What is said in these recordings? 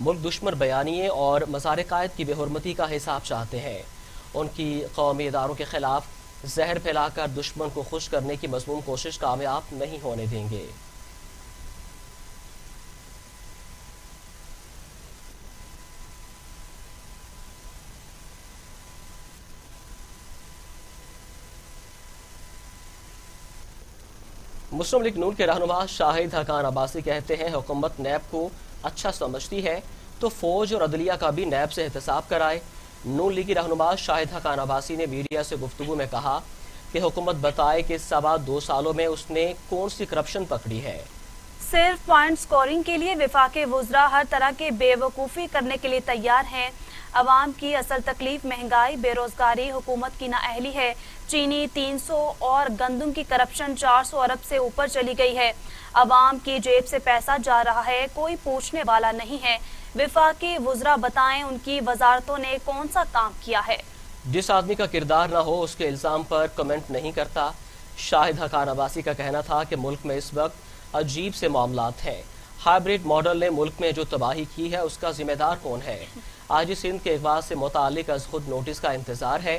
ملک دشمن بیانیے اور مزار قائد کی بے حرمتی کا حساب چاہتے ہیں۔ ان کی قومی اداروں کے خلاف زہر پھیلا کر دشمن کو خوش کرنے کی مذموم کوشش کامیاب نہیں ہونے دیں گے۔ مسلم لیگ نون کے رہنما شاہد حقان عباسی کہتے ہیں حکومت نیب کو اچھا سمجھتی ہے تو فوج اور عدلیہ کا بھی نیب سے احتساب کرائے۔ نون لیگی رہنما شاہد حقان عباسی نے میڈیا سے گفتگو میں کہا کہ حکومت بتائے کہ سوا 2 سالوں میں اس نے کون سی کرپشن پکڑی ہے۔ صرف پوائنٹ سکورنگ کے لیے وفاقی وزراء ہر طرح کی بے وقوفی کرنے کے لیے تیار ہیں۔ عوام کی اصل تکلیف مہنگائی، بے روزگاری، حکومت کی نااہلی ہے۔ چینی 300 اور گندم کی کرپشن 400 ارب سے اوپر چلی گئی ہے۔ عوام کی جیب سے پیسہ جا رہا ہے، کوئی پوچھنے والا نہیں ہے۔ وفاقی وزراء بتائیں ان کی وزارتوں نے کون سا کام کیا ہے۔ جس آدمی کا کردار نہ ہو اس کے الزام پر کمنٹ نہیں کرتا۔ شاہد حقان عباسی کا کہنا تھا کہ ملک میں اس وقت عجیب سے معاملات ہیں۔ ہائیبریڈ ماڈل نے ملک میں جو تباہی کی ہے اس کا ذمہ دار کون ہے؟ آج سندھ کے اغوا سے متعلق از خود نوٹس کا انتظار ہے۔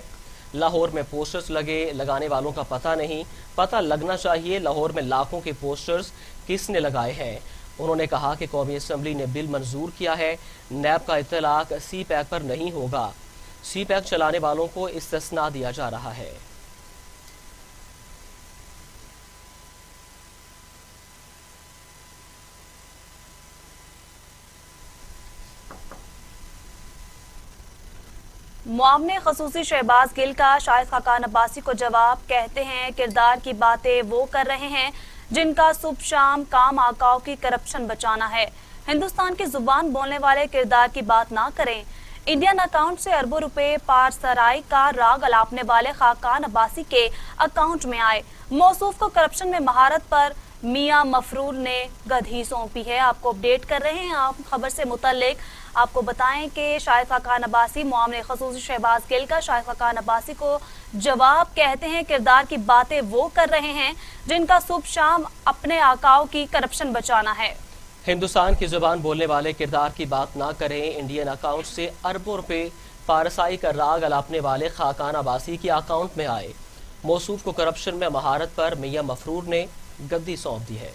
لاہور میں پوسٹرز لگانے والوں کا پتہ نہیں، پتہ لگنا چاہیے لاہور میں لاکھوں کے پوسٹرز کس نے لگائے ہیں۔ انہوں نے کہا کہ قومی اسمبلی نے بل منظور کیا ہے، نیب کا اطلاق سی پیک پر نہیں ہوگا۔ سی پیک چلانے والوں کو استثناء دیا جا رہا ہے۔ معاون خصوصی شہباز گل کا شاہد حقان عباسی کو جواب، کہتے ہیں کردار کی باتیں وہ کر رہے ہیں جن کا صبح شام کام آقاؤں کی کرپشن بچانا ہے۔ ہندوستان کی زبان بولنے والے کردار کی بات نہ کریں۔ انڈین اکاؤنٹ سے اربوں روپے پارسرائی کا راگ الاپنے والے خاقان عباسی کے اکاؤنٹ میں آئے۔ موصوف کو کرپشن میں مہارت پر میاں مفرور نے گدھی سونپی ہے۔ آپ کو اپڈیٹ کر رہے ہیں آپ خبر سے متعلق۔ آپ کو بتائیں کہ شاہد حقان عباسی معاون خصوصی شہباز گل کا شاہد حقان عباسی کو جواب، کہتے ہیں کردار کی باتیں وہ کر رہے ہیں جن کا صبح شام اپنے آقاؤں کی کرپشن بچانا ہے۔ ہندوستان کی زبان بولنے والے کردار کی بات نہ کریں۔ انڈین اکاؤنٹ سے اربوں روپے پارسائی کا راگ الاپنے والے خاقان عباسی کے اکاؤنٹ میں آئے۔ موصوف کو کرپشن میں مہارت پر میاں مفرور نے گدی سونپ دی ہے۔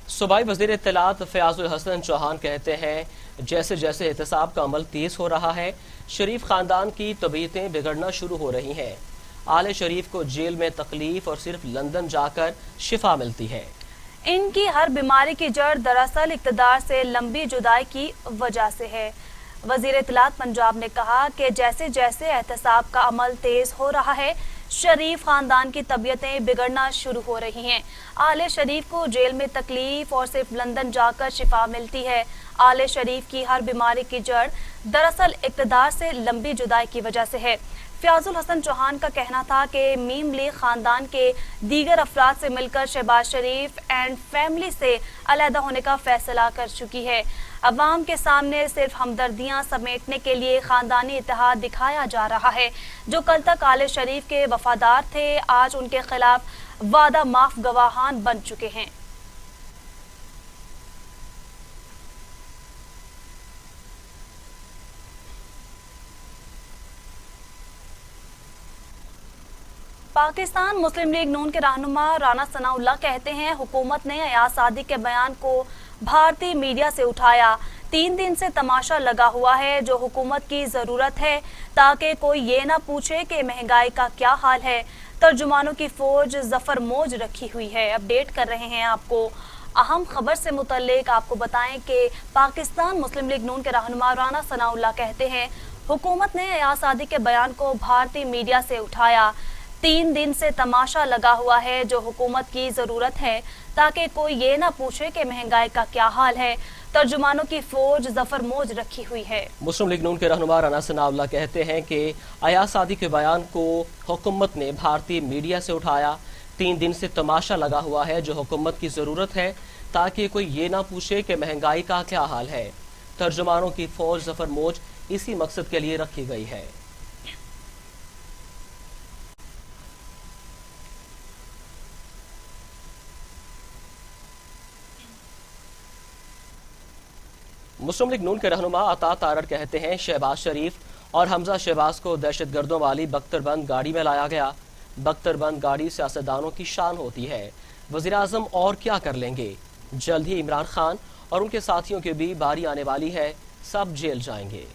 صوبائی وزیر اطلاعات فیاض الحسن چوہان کہتے ہیں جیسے جیسے احتساب کا عمل تیز ہو رہا ہے، شریف خاندان کی طبیعتیں بگڑنا شروع ہو رہی ہیں۔ آل شریف کو جیل میں تکلیف اور صرف لندن جا کر شفا ملتی ہے۔ ان کی ہر بیماری کی جڑ دراصل اقتدار سے لمبی جدائی کی وجہ سے ہے۔ وزیر اطلاعات پنجاب نے کہا کہ جیسے جیسے احتساب کا عمل تیز ہو رہا ہے، شریف خاندان کی طبیعتیں بگڑنا شروع ہو رہی ہیں۔ آل شریف کو جیل میں تکلیف اور صرف لندن جا کر شفا ملتی ہے۔ آل شریف کی ہر بیماری کی جڑ دراصل اقتدار سے لمبی جدائی کی وجہ سے ہے۔ فیاض الحسن چوہان کا کہنا تھا کہ میم لیگ خاندان کے دیگر افراد سے مل کر شہباز شریف اینڈ فیملی سے علیحدہ ہونے کا فیصلہ کر چکی ہے۔ عوام کے سامنے صرف ہمدردیاں سمیٹنے کے لیے خاندانی اتحاد دکھایا جا رہا ہے۔ جو کل تک آل شریف کے وفادار تھے، آج ان کے خلاف وعدہ معاف گواہان بن چکے ہیں۔ پاکستان مسلم لیگ نون کے رہنما رانا ثناء اللہ کہتے ہیں حکومت نے ایاز صادق کے بیان کو بھارتی میڈیا سے اٹھایا۔ 3 دن سے تماشا لگا ہوا ہے جو حکومت کی ضرورت ہے تاکہ کوئی یہ نہ پوچھے کہ مہنگائی کا کیا حال ہے۔ ترجمانوں کی فوج ظفر موج رکھی ہوئی ہے۔ اپڈیٹ کر رہے ہیں آپ کو اہم خبر سے متعلق۔ آپ کو بتائیں کہ پاکستان مسلم لیگ نون کے رہنما رانا ثناء اللہ کہتے ہیں حکومت نے ایاز صادق کے بیان کو بھارتی میڈیا سے اٹھایا۔ 3 دن سے تماشا لگا ہوا ہے جو حکومت کی ضرورت ہے تاکہ کوئی یہ نہ پوچھے کہ مہنگائی کا کیا حال ہے۔ ترجمانوں کی فوج ظفر موج رکھی ہوئی ہے۔ مسلم لیگ نون کے رہنما رانا ثناء اللہ کہتے ہیں کہ ایاز صادق کے بیان کو حکومت نے بھارتی میڈیا سے اٹھایا۔ 3 دن سے تماشا لگا ہوا ہے جو حکومت کی ضرورت ہے تاکہ کوئی یہ نہ پوچھے کہ مہنگائی کا کیا حال ہے۔ ترجمانوں کی فوج ظفر موج اسی مقصد کے لیے رکھی گئی ہے۔ مسلم لیگ نون کے رہنما عطا تارڑ کہتے ہیں شہباز شریف اور حمزہ شہباز کو دہشت گردوں والی بختر بند گاڑی میں لایا گیا۔ بختر بند گاڑی سیاستدانوں کی شان ہوتی ہے، وزیراعظم اور کیا کر لیں گے؟ جلد ہی عمران خان اور ان کے ساتھیوں کی بھی باری آنے والی ہے، سب جیل جائیں گے۔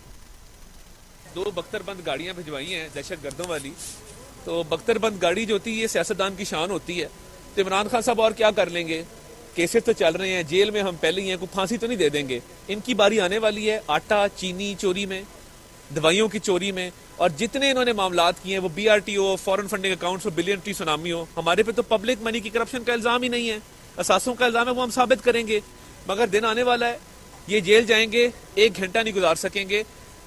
2 بختر بند گاڑیاں بھجوائی ہیں دہشت گردوں والی، تو بختر بند گاڑی جو ہوتی ہے یہ سیاستدان کی شان ہوتی ہے، تو عمران خان صاحب اور کیا کر لیں گے؟ کیسز تو چل رہے ہیں، جیل میں ہم پہلے ہی ہیں، کوئی پھانسی تو نہیں دے دیں گے۔ ان کی باری آنے والی ہے آٹا چینی چوری میں، دوائیوں کی چوری میں، اور جتنے انہوں نے معاملات کیے ہیں وہ بی آر ٹی ہو، فورن فنڈنگ اکاؤنٹس ہو، بلین ٹری سونامی ہو، ہمارے پہ تو پبلک منی کی کرپشن کا الزام ہی نہیں ہے، اثاثوں کا الزام ہے، وہ ہم ثابت کریں گے، مگر دن آنے والا ہے یہ جیل جائیں گے، 1 گھنٹہ نہیں گزار سکیں گے۔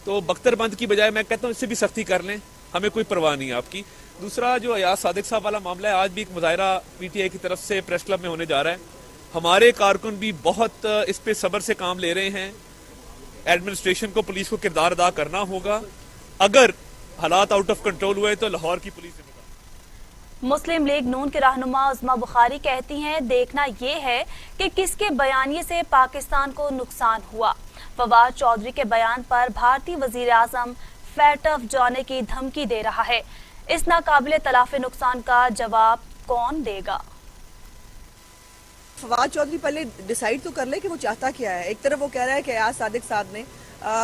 تو بختر بند کی بجائے میں کہتا ہوں اس سے بھی سختی کر لیں، ہمیں کوئی پرواہ نہیں ہے آپ کی۔ دوسرا جو ایاز صادق صاحب والا معاملہ ہے، آج بھی ایک مظاہرہ پی ٹی آئی کی طرف سے پریس کلب میں ہونے جا رہا ہے، ہمارے کارکن بھی بہت اس پہ صبر سے کام لے رہے ہیں، ایڈمنسٹریشن کو پولیس کو کردار ادا کرنا ہوگا، اگر حالات آؤٹ آف کنٹرول ہوئے تو لاہور کی پولیس ذمہ دار۔ مسلم لیگ نون کے رہنما عظمیٰ بخاری کہتی ہیں دیکھنا یہ ہے کہ کس کے بیانیے سے پاکستان کو نقصان ہوا۔ فواد چودھری کے بیان پر بھارتی وزیر اعظم فیٹ آف جانے کی دھمکی دے رہا ہے، اس ناقابل تلافی نقصان کا جواب کون دے گا؟ فواد چودھری پہلے ڈیسائیڈ تو کر لے کہ وہ چاہتا کیا ہے۔ ایک طرف وہ کہہ رہا ہے کہ ایاز صادق صاحب نے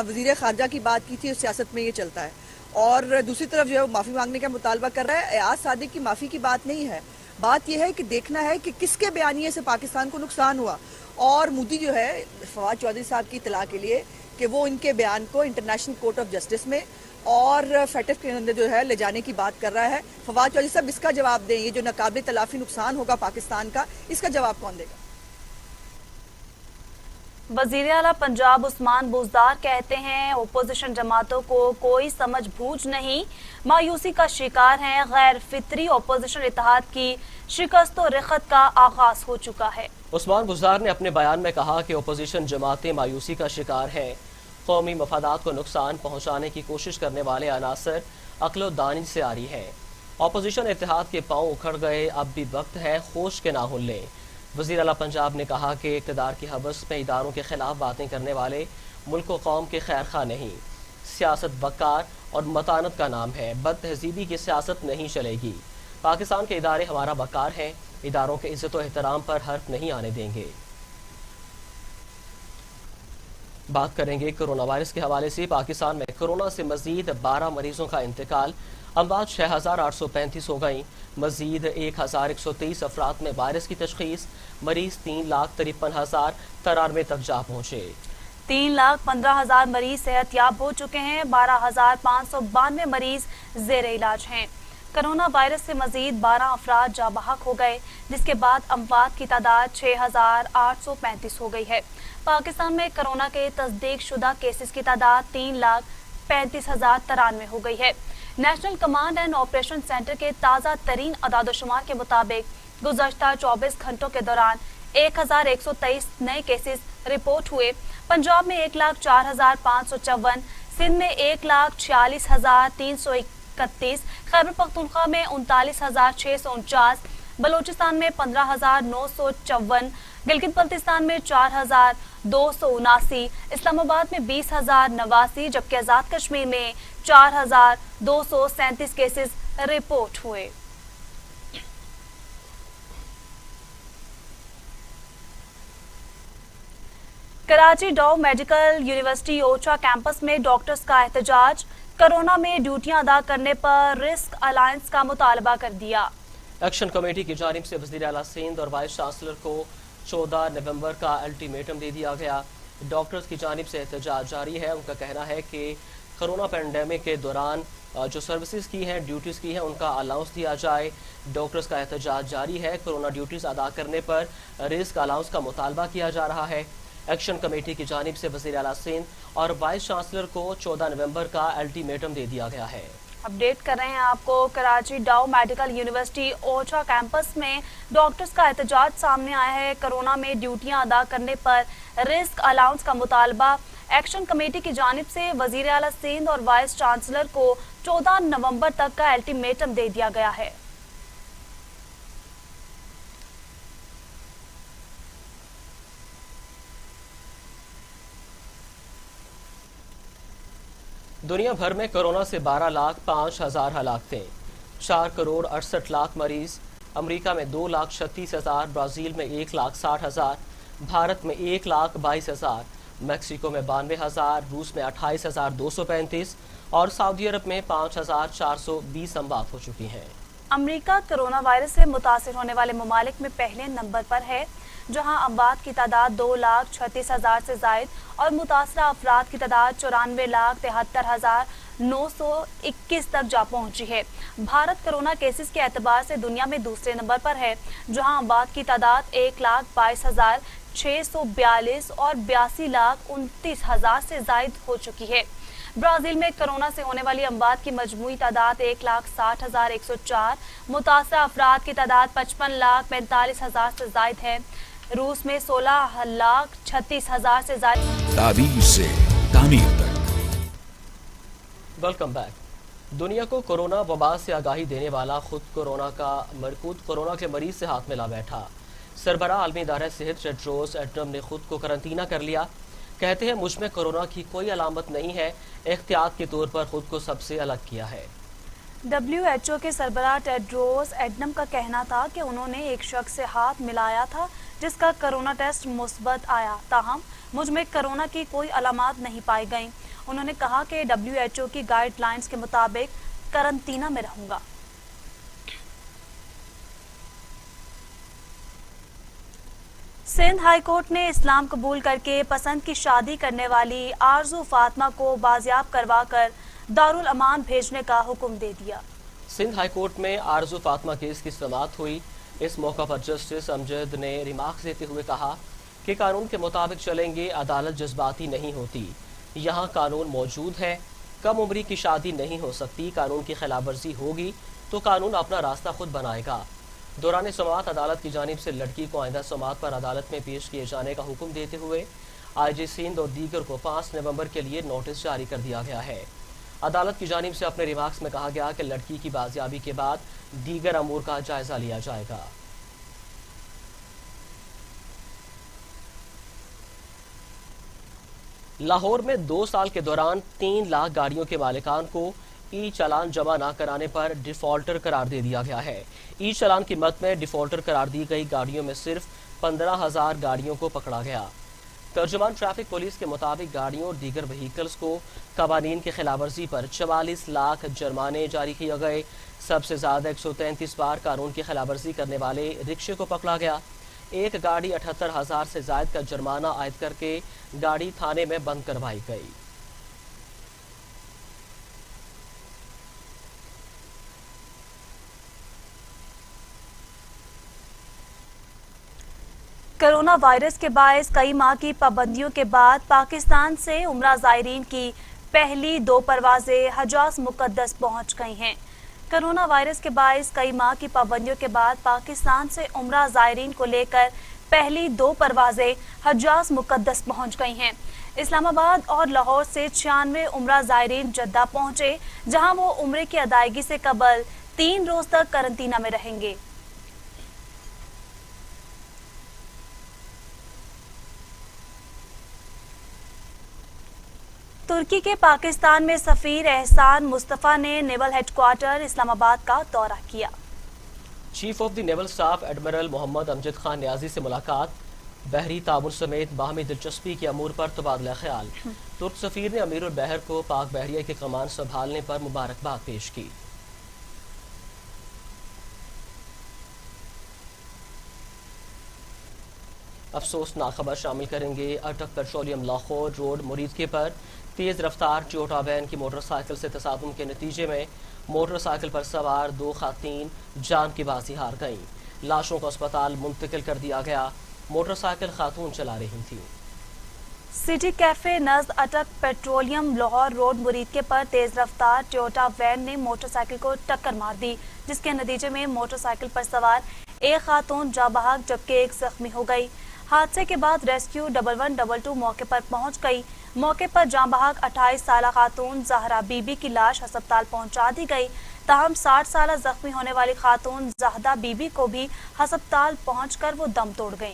وزیر خارجہ کی بات کی تھی، اس سیاست میں یہ چلتا ہے، اور دوسری طرف جو ہے معافی مانگنے کا مطالبہ کر رہا ہے۔ ایاز صادق کی معافی کی بات نہیں ہے، بات یہ ہے کہ دیکھنا ہے کہ کس کے بیانیے سے پاکستان کو نقصان ہوا، اور مودی جو ہے فواد چودھری صاحب کی اطلاع کے لیے کہ وہ ان کے بیان کو انٹرنیشنل کورٹ آف جسٹس میں اور فیٹف کے اندر جو ہے لے جانے کی بات کر رہا ہے۔ فواد چودھری صاحب اس کا جواب دیں، یہ جو ناقابل تلافی نقصان ہوگا پاکستان کا، اس کا جواب کون دے گا؟ وزیر اعلیٰ پنجاب عثمان بزدار کہتے ہیں اپوزیشن جماعتوں کو کوئی سمجھ بوجھ نہیں، مایوسی کا شکار ہیں، غیر فطری اپوزیشن اتحاد کی شکست و رخت کا آغاز ہو چکا ہے۔ عثمان بزدار نے اپنے بیان میں کہا کہ اپوزیشن جماعتیں مایوسی کا شکار ہیں، قومی مفادات کو نقصان پہنچانے کی کوشش کرنے والے عناصر عقل و دانی سے آری ہیں، اپوزیشن اتحاد کے پاؤں اکھڑ گئے، اب بھی وقت ہے ہوش کے نہ لیں۔ وزیر اعلیٰ پنجاب نے کہا کہ اقتدار کی حوث میں اداروں کے خلاف باتیں کرنے والے ملک و قوم کے خیر خواہ نہیں، سیاست وقار اور متانت کا نام ہے، بد تہذیبی کی سیاست نہیں چلے گی، پاکستان کے ادارے ہمارا وقار ہیں، اداروں کے عزت و احترام پر حرف نہیں آنے دیں گے۔ بات کریں گے کورونا وائرس کے حوالے سے۔ پاکستان میں کورونا سے مزید 12 مریضوں کا انتقال، اموات 6835 ہو گئیں، مزید 1123 افراد میں وائرس کی تشخیص، مریض 3,53,093 تک جا پہنچے۔ 3,15,000 مریض صحت یاب ہو چکے ہیں، 12,592 مریض زیر علاج ہیں۔ کرونا وائرس سے مزید 12 افراد جاں بحق ہو گئے، جس کے بعد اموات کی تعداد 6,835 ہو گئی ہے۔ پاکستان میں کرونا کے تصدیق شدہ کیسز کی تعداد 3,35,093 ہو گئی ہے۔ National command and operation centre کے تازہ ترین اعداد و شمار کے مطابق گزشتہ 24 گھنٹوں کے دوران 1,123 نئے کیسز رپورٹ ہوئے۔ پنجاب میں 1,04,554، سندھ میں 1,46,331، خیبر پختونخوا میں 39,649، بلوچستان میں 15,954، گلگت بلتستان میں 4,279، اسلام آباد میں 20,089، جبکہ آزاد کشمیر میں 4,237 کیسز رپورٹ ہوئے۔ کراچی ڈاؤ میڈیکل یونیورسٹی اوچھا کیمپس میں ڈاکٹرز کا احتجاج، کرونا میں ڈیوٹیاں ادا کرنے پر رسک الائنس کا مطالبہ کر دیا۔ ایکشن کمیٹی کی جانب سے وزیر اعلیٰ سندھ اور وائس چانسلر کو 14 نومبر کا الٹیمیٹم دے دیا گیا۔ ڈاکٹرز کی جانب سے احتجاج جاری ہے۔ ان کا کہنا ہے کہ کرونا پینڈیمک کے دوران جو سروسز کی ہیں، ڈیوٹیز کی ہیں، ان کا الاؤنس دیا جائے۔ ڈاکٹرز کا احتجاج جاری ہے، کرونا ڈیوٹیز ادا کرنے پر رسک الاؤنس کا مطالبہ کیا جا رہا ہے۔ ایکشن کمیٹی کی جانب سے وزیر اعلیٰ سندھ اور وائس چانسلر کو 14 نومبر کا الٹیمیٹم دے دیا گیا ہے۔ اپڈیٹ کر رہے ہیں آپ کو، کراچی ڈاؤ میڈیکل یونیورسٹی اوچھا کیمپس میں ڈاکٹرز کا احتجاج سامنے آیا ہے۔ کرونا میں ڈیوٹیاں ادا کرنے پر رسک الاؤنس کا مطالبہ ایکشن کمیٹی کی جانب سے وزیر اعلیٰ سندھ اور وائس چانسلر کو 14 نومبر تک کا الٹیمیٹم دے دیا گیا ہے۔ دنیا بھر میں کورونا سے 12,05,000 ہلاکتیں، 4,68,00,000 مریض۔ امریکہ میں 2,36,000، برازیل میں 1,60,000، بھارت میں 1,22,000، میکسیکو میں 92,000، روس میں 28,235 اور سعودی عرب میں 5,420 اموات ہو چکی ہیں۔ امریکہ کرونا وائرس سے متاثر ہونے والے ممالک میں پہلے نمبر پر ہے، جہاں اموات کی تعداد 2,36,000 سے زائد اور متاثرہ افراد کی تعداد 94,73,921 تک جا پہنچی ہے۔ بھارت کرونا کیسز کے اعتبار سے دنیا میں دوسرے نمبر پر ہے، جہاں اموات کی تعداد 1,22,642 اور 82,29,000 سے زائد ہو چکی ہے۔ برازیل میں کرونا سے ہونے والی اموات کی مجموعی تعداد 1,60,104، متاثرہ افراد کی تعداد 55,45,000 سے زائد ہے۔ روس میں 16,36,000 سے زائد۔ تعبیر سے تعمیر تک۔ Welcome back. دنیا کو کورونا وبا سے آگاہی دینے والا خود کورونا کے مریض سے ہاتھ ملا بیٹھا۔ سربراہ عالمی ادارہ صحت ٹیڈروس ایڈنم نے خود کو قرنطینہ کر لیا۔ کہتے ہیں مجھ میں کورونا کی کوئی علامت نہیں ہے، احتیاط کے طور پر خود کو سب سے الگ کیا ہے۔ WHO کے سربراہ ٹیڈروس ایڈنم کا کہنا تھا کہ انہوں نے ایک شخص سے ہاتھ ملایا تھا جس کا کرونا ٹیسٹ مثبت آیا، تاہم مجھ میں کرونا کی کوئی علامات نہیں پائی گئیں۔ انہوں نے کہا کہ WHO کی گائیڈ لائنز کے مطابق قرنطینہ میں رہوں گا۔ سندھ ہائی کورٹ نے اسلام قبول کر کے پسند کی شادی کرنے والی آرزو فاطمہ کو بازیاب کروا کر دارالامان بھیجنے کا حکم دے دیا۔ سندھ ہائی کورٹ میں آرزو فاطمہ کیس کی سماعت ہوئی۔ اس موقع پر جسٹس امجد نے ریمارکس دیتے ہوئے کہا کہ قانون کے مطابق چلیں گے، عدالت جذباتی نہیں ہوتی، یہاں قانون موجود ہے، کم عمری کی شادی نہیں ہو سکتی، قانون کی خلاف ورزی ہوگی تو قانون اپنا راستہ خود بنائے گا۔ دوران سماعت عدالت کی جانب سے لڑکی کو آئندہ سماعت پر عدالت میں پیش کیے جانے کا حکم دیتے ہوئے IG سندھ اور دیگر کو 5 نومبر کے لیے نوٹس جاری کر دیا گیا ہے۔ عدالت کی جانب سے اپنے ریمارکس میں کہا گیا کہ لڑکی کی بازیابی کے بعد دیگر امور کا جائزہ لیا جائے گا۔ لاہور میں 2 سال کے دوران 3 لاکھ گاڑیوں کے مالکان کو ای چالان جمع نہ کرانے پر ڈیفالٹر قرار دے دیا گیا ہے۔ ای چالان کی مد میں ڈیفالٹر قرار دی گئی گاڑیوں میں صرف 15,000 گاڑیوں کو پکڑا گیا۔ ترجمان ٹریفک پولیس کے مطابق گاڑیوں اور دیگر وہیکلز کو قوانین کی خلاف ورزی پر 44 لاکھ جرمانے جاری کیے گئے۔ سب سے زیادہ 133 بار قانون کی خلاف ورزی کرنے والے رکشے کو پکڑا گیا۔ ایک گاڑی 78,000 سے زائد کا جرمانہ عائد کر کے گاڑی تھانے میں بند کروائی گئی۔ کرونا وائرس کے باعث کئی ماہ کی پابندیوں کے بعد پاکستان سے عمرہ زائرین کی پہلی 2 پروازیں حجاز مقدس پہنچ گئی ہیں۔ کرونا وائرس کے باعث کئی ماہ کی پابندیوں کے بعد پاکستان سے عمرہ زائرین کو لے کر پہلی 2 پروازیں حجاز مقدس پہنچ گئی ہیں۔ اسلام آباد اور لاہور سے 96 عمرہ زائرین جدہ پہنچے، جہاں وہ عمرے کی ادائیگی سے قبل 3 روز تک قرنطینہ میں رہیں گے۔ ترکی کے پاکستان میں سفیر احسان مصطفیٰ نے نیول ہیڈ کوارٹر اسلام آباد کا دورہ کیا۔ Chief of the naval staff admiral Muhammad Amjad Khan Niazi سے ملاقات، بحری تعاون سمیت باہمی دلچسپی کے امور پر تبادلہ خیال۔ ترک سفیر نے امیر البحر کو پاک بحریہ کی کمان سنبھالنے پر مبارکباد پیش کی۔ افسوسناک خبر شامل کریں گے۔ اٹک پیٹرولیم لاہور روڈ مریدکے پر تیز رفتار ٹویوٹا وین کی موٹر سائیکل سے تصادم کے نتیجے میں موٹر سائیکل پر سوار 2 خواتین جان کی بازی ہار گئیں۔ لاشوں کو اسپتال منتقل کر دیا گیا۔ موٹر سائیکل خاتون چلا رہی تھیں۔ سٹی کیفے نزد اٹک پیٹرولیم لاہور روڈ مریدکے پر تیز رفتار ٹویوٹا وین نے موٹر سائیکل کو ٹکر مار دی، جس کے نتیجے میں موٹر سائیکل پر سوار ایک خاتون جاں بحق جبکہ ایک زخمی ہو گئی۔ حادثے کے بعد ریسکیو 1122 موقع پر پہنچ گئی۔ موقع پر جاں بحق 28 سالہ خاتون زہرا بی بی کی لاش ہسپتال پہنچا دی گئی، تاہم 60 سالہ زخمی ہونے والی خاتون زاہدہ بی بی کو بھی ہسپتال پہنچ کر وہ دم توڑ گئیں۔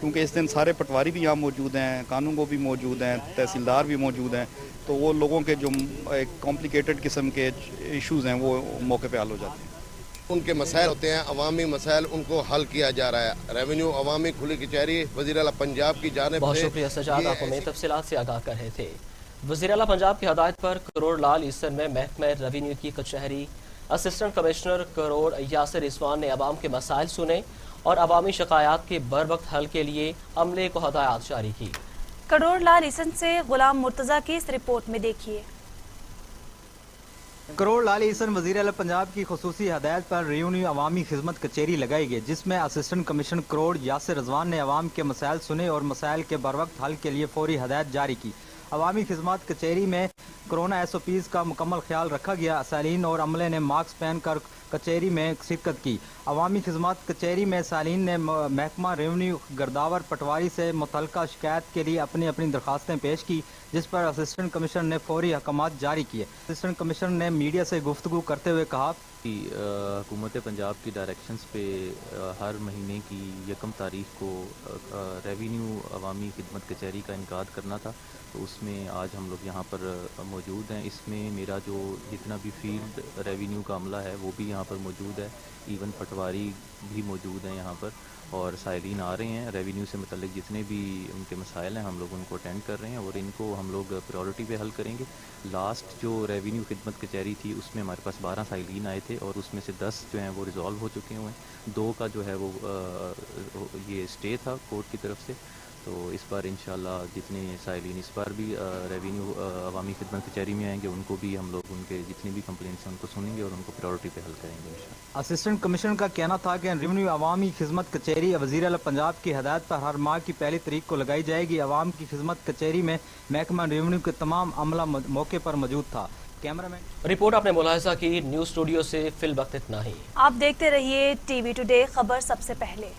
کیونکہ اس دن سارے پٹواری بھی یہاں موجود ہیں, قانون گو بھی موجود ہیں, تحصیلدار بھی موجود ہیں, تو وہ لوگوں کے جو کمپلیکیٹڈ قسم کے ایشوز ہیں وہ موقع پہ حل ہو جاتے ہیں. ان کے مسائل ہوتے ہیں, عوامی مسائل, ان کو حل کیا جا رہا ہے. ریونیو عوامی کھلی کچہری وزیر اعلیٰ پنجاب کی جانب بہت سے شکریہ سجاد, آپ ہمیں تفصیلات سے آگاہ کر رہے تھے. وزیر اعلیٰ پنجاب کی ہدایت پر کروڑ لال عیسن میں محکمہ ریونیو کی کچہری اسسٹنٹ کمشنر کروڑ یاسر رضوان نے عوام کے مسائل سنے اور عوامی شکایات کے بروقت حل کے لیے عملے کو ہدایات جاری کی. کروڑ لال عیسن سے غلام مرتضیٰ کی اس رپورٹ میں دیکھیے. کروڑ لال عیسن وزیر اعلیٰ پنجاب کی خصوصی ہدایت پر ریونیو عوامی خدمت کچہری لگائی گئی, جس میں اسسٹنٹ کمشنر کروڑ یاسر رضوان نے عوام کے مسائل سنے اور مسائل کے بروقت حل کے لیے فوری ہدایت جاری کی. عوامی خدمات کچہری میں کرونا ایس او پیز کا مکمل خیال رکھا گیا. سائلین اور عملے نے ماسک پہن کر کچہری میں شرکت کی. عوامی خدمات کچہری میں سائلین نے محکمہ ریونیو گرداور پٹواری سے متعلقہ شکایت کے لیے اپنی درخواستیں پیش کی, جس پر اسسٹنٹ کمشنر نے فوری احکامات جاری کیے. اسسٹنٹ کمشنر نے میڈیا سے گفتگو کرتے ہوئے کہا کہ حکومت پنجاب کی ڈائریکشنز پہ ہر مہینے کی 1 تاریخ کو ریونیو عوامی خدمت کچہری کا انعقاد کرنا تھا, تو اس میں آج ہم لوگ یہاں پر موجود ہیں. اس میں میرا جو جتنا بھی فیلڈ ریونیو کا عملہ ہے وہ بھی یہاں پر موجود ہے, ایون پٹواری بھی موجود ہیں یہاں پر, اور سائلین آ رہے ہیں. ریونیو سے متعلق جتنے بھی ان کے مسائل ہیں ہم لوگ ان کو اٹینڈ کر رہے ہیں اور ان کو ہم لوگ پریورٹی پہ حل کریں گے. لاسٹ جو ریونیو خدمت کچہری تھی اس میں ہمارے پاس 12 سائلین آئے تھے اور اس میں سے 10 جو ہیں وہ ریزالو ہو چکے ہوئے ہیں. 2 کا جو ہے وہ یہ اسٹے تھا کورٹ کی طرف سے. تو اس بار انشاءاللہ جتنے سائلین اس بار بھی ریونیو عوامی خدمت کچہری میں آئیں گے ان کو بھی ہم لوگ ان کے جتنی بھی کمپلینٹس ہیں ان کو سنیں گے اور ان کو پریورٹی پہ حل کریں گے انشاءاللہ. اسسٹنٹ کمشنر کا کہنا تھا کہ ریونیو عوامی خدمت کچہری وزیر اعلیٰ پنجاب کی ہدایت پر ہر ماہ کی 1 تاریخ کو لگائی جائے گی. عوام کی خدمت کچہری میں محکمہ ریونیو کے تمام عملہ موقع پر موجود تھا. کیمرہ مین رپورٹ آپ نے ملاحظہ کی. نیوز اسٹوڈیو سے فی الوقت اتنا ہی. آپ دیکھتے رہیے ٹی وی ٹوڈے, خبر سب سے پہلے.